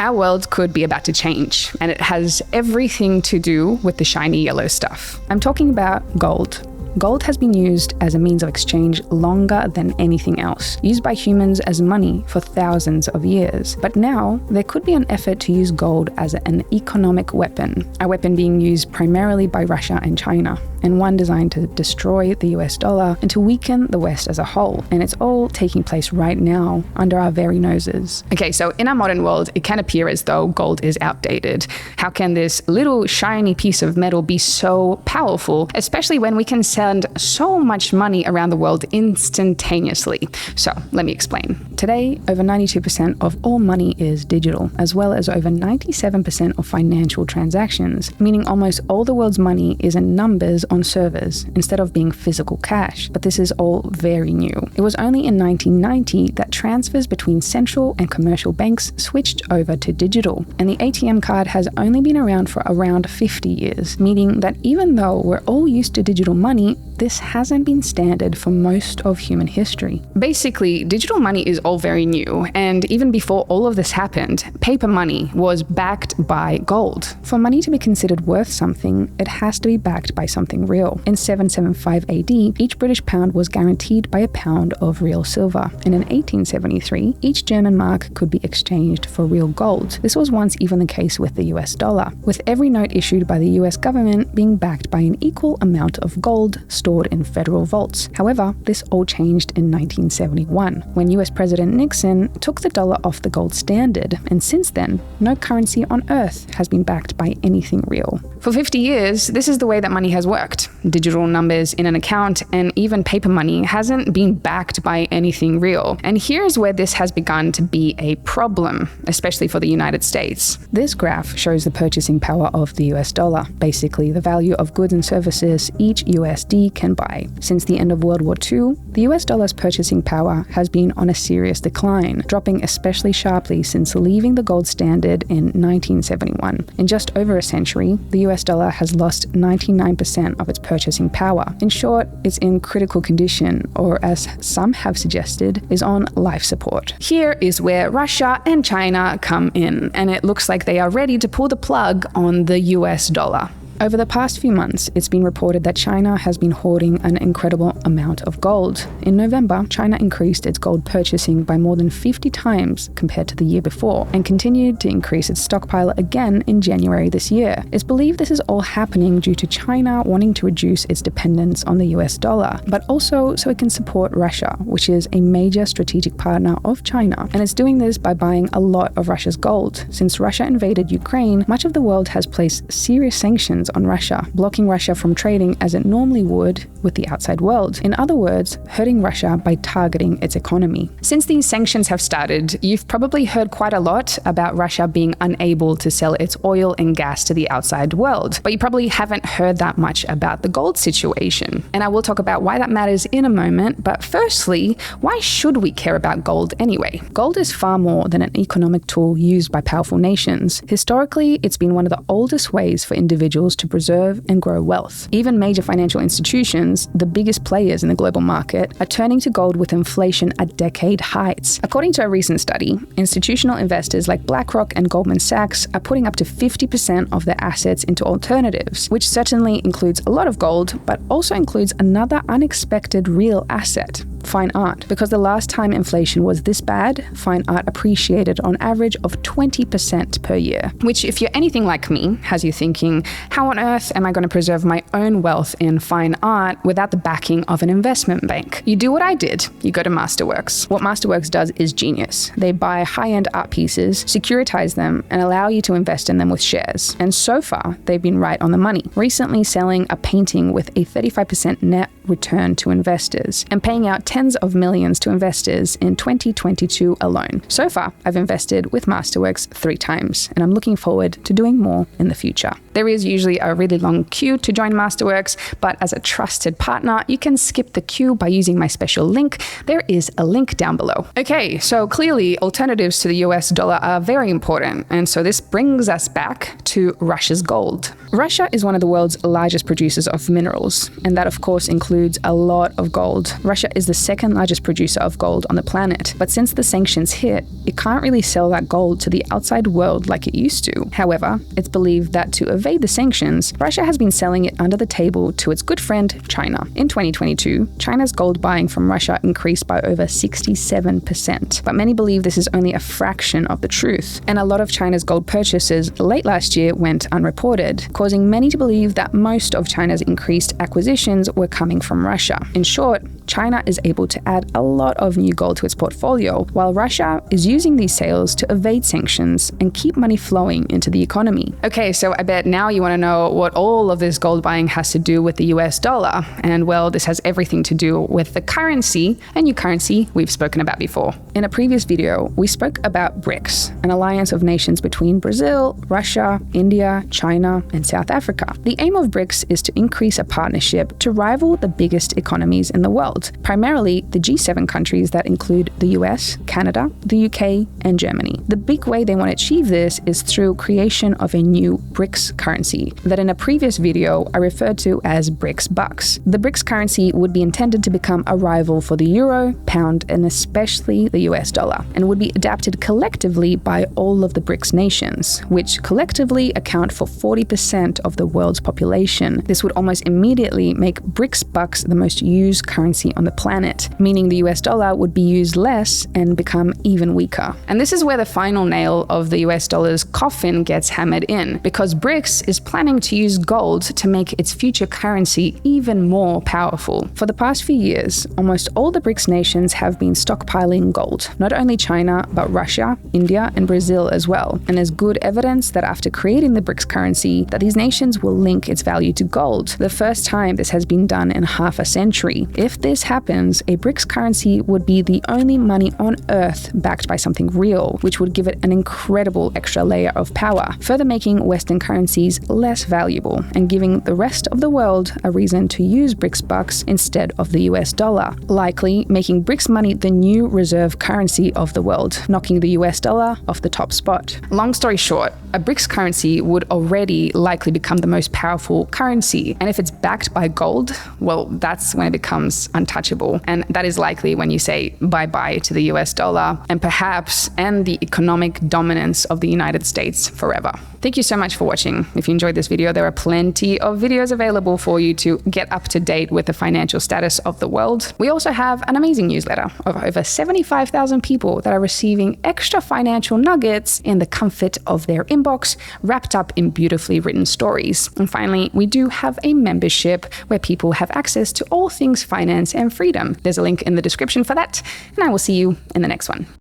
Our world could be about to change, and it has everything to do with the shiny yellow stuff. I'm talking about gold. Gold has been used as a means of exchange longer than anything else, used by humans as money for thousands of years. But now, there could be an effort to use gold as an economic weapon, a weapon being used primarily by Russia and China, and one designed to destroy the US dollar and to weaken the West as a whole. And it's all taking place right now under our very noses. Okay, so in our modern world, it can appear as though gold is outdated. How can this little shiny piece of metal be so powerful, especially when we can send so much money around the world instantaneously? So let me explain. Today, over 92% of all money is digital, as well as over 97% of financial transactions, meaning almost all the world's money is in numbers on servers instead of being physical cash. But this is all very new. It was only in 1990 that transfers between central and commercial banks switched over to digital, and the ATM card has only been around for around 50 years, meaning that even though we're all used to digital money, this hasn't been standard for most of human history. Basically, digital money is all very new, and even before all of this happened, paper money was backed by gold. For money to be considered worth something, it has to be backed by something real. In 775 AD, each British pound was guaranteed by a pound of real silver, and in 1873, each German mark could be exchanged for real gold. This was once even the case with the US dollar, with every note issued by the US government being backed by an equal amount of gold stored in federal vaults. However, this all changed in 1971, when US President Nixon took the dollar off the gold standard, and since then, no currency on earth has been backed by anything real. For 50 years, this is the way that money has worked. Digital numbers in an account and even paper money hasn't been backed by anything real. And here's where this has begun to be a problem, especially for the United States. This graph shows the purchasing power of the US dollar, basically the value of goods and services each USD can buy. Since the end of World War II, the US dollar's purchasing power has been on a serious decline, dropping especially sharply since leaving the gold standard in 1971. In just over a century, the US dollar has lost 99% of its purchasing power. In short, it's in critical condition, or as some have suggested, is on life support. Here is where Russia and China come in, and it looks like they are ready to pull the plug on the US dollar. Over the past few months, it's been reported that China has been hoarding an incredible amount of gold. In November, China increased its gold purchasing by more than 50 times compared to the year before, and continued to increase its stockpile again in January this year. It's believed this is all happening due to China wanting to reduce its dependence on the US dollar, but also so it can support Russia, which is a major strategic partner of China. And it's doing this by buying a lot of Russia's gold. Since Russia invaded Ukraine, much of the world has placed serious sanctions on Russia, blocking Russia from trading as it normally would with the outside world. In other words, hurting Russia by targeting its economy. Since these sanctions have started, you've probably heard quite a lot about Russia being unable to sell its oil and gas to the outside world, but you probably haven't heard that much about the gold situation. And I will talk about why that matters in a moment, but firstly, why should we care about gold anyway? Gold is far more than an economic tool used by powerful nations. Historically, it's been one of the oldest ways for individuals to preserve and grow wealth. Even major financial institutions, the biggest players in the global market, are turning to gold with inflation at decade heights. According to a recent study, institutional investors like BlackRock and Goldman Sachs are putting up to 50% of their assets into alternatives, which certainly includes a lot of gold, but also includes another unexpected real asset: fine art. Because the last time inflation was this bad, fine art appreciated on average of 20% per year. Which, if you're anything like me, has you thinking, how on earth am I going to preserve my own wealth in fine art without the backing of an investment bank? You do what I did. You go to Masterworks. What Masterworks does is genius. They buy high-end art pieces, securitize them, and allow you to invest in them with shares. And so far, they've been right on the money. Recently selling a painting with a 35% net return to investors, and paying out tens of millions to investors in 2022 alone. So far, I've invested with Masterworks 3 times, and I'm looking forward to doing more in the future. There is usually a really long queue to join Masterworks, but as a trusted partner, you can skip the queue by using my special link. There is a link down below. Okay, so clearly alternatives to the US dollar are very important, and so this brings us back to Russia's gold. Russia is one of the world's largest producers of minerals, and that of course includes a lot of gold. Russia is the second largest producer of gold on the planet, but since the sanctions hit, it can't really sell that gold to the outside world like it used to. However, it's believed that to evade the sanctions, Russia has been selling it under the table to its good friend China. In 2022, China's gold buying from Russia increased by over 67%, but many believe this is only a fraction of the truth, and a lot of China's gold purchases late last year went unreported, causing many to believe that most of China's increased acquisitions were coming from Russia. In short, China is able to add a lot of new gold to its portfolio, while Russia is using these sales to evade sanctions and keep money flowing into the economy. Okay, so I bet now you want to know what all of this gold buying has to do with the US dollar. And well, this has everything to do with the currency, a new currency we've spoken about before. In a previous video, we spoke about BRICS, an alliance of nations between Brazil, Russia, India, China, and South Africa. The aim of BRICS is to increase a partnership to rival the biggest economies in the world, primarily the G7 countries that include the US, Canada, the UK, and Germany. The big way they want to achieve this is through creation of a new BRICS currency that in a previous video I referred to as BRICS bucks. The BRICS currency would be intended to become a rival for the euro, pound, and especially the US dollar, and would be adapted collectively by all of the BRICS nations, which collectively account for 40% of the world's population. This would almost immediately make BRICS bucks the most used currency on the planet, meaning the US dollar would be used less and become even weaker. And this is where the final nail of the US dollar's coffin gets hammered in, because BRICS is planning to use gold to make its future currency even more powerful. For the past few years, almost all the BRICS nations have been stockpiling gold, not only China, but Russia, India, and Brazil as well. And there's good evidence that after creating the BRICS currency, that these nations will link its value to gold, the first time this has been done in half a century. If this happens, a BRICS currency would be the only money on earth backed by something real, which would give it an incredible extra layer of power, further making Western currencies less valuable and giving the rest of the world a reason to use BRICS bucks instead of the US dollar, likely making BRICS money the new reserve currency of the world, knocking the US dollar off the top spot. Long story short, a BRICS currency would already likely become the most powerful currency, and if it's backed by gold, well, that's when it becomes untouchable, and that is likely when you say bye-bye to the US dollar and perhaps end the economic dominance of the United States forever. Thank you so much for watching. If you enjoyed this video, there are plenty of videos available for you to get up to date with the financial status of the world. We also have an amazing newsletter of over 75,000 people that are receiving extra financial nuggets in the comfort of their inbox, wrapped up in beautifully written stories. And finally, we do have a membership where people have access to all things finance and freedom. There's a link in the description for that, and I will see you in the next one.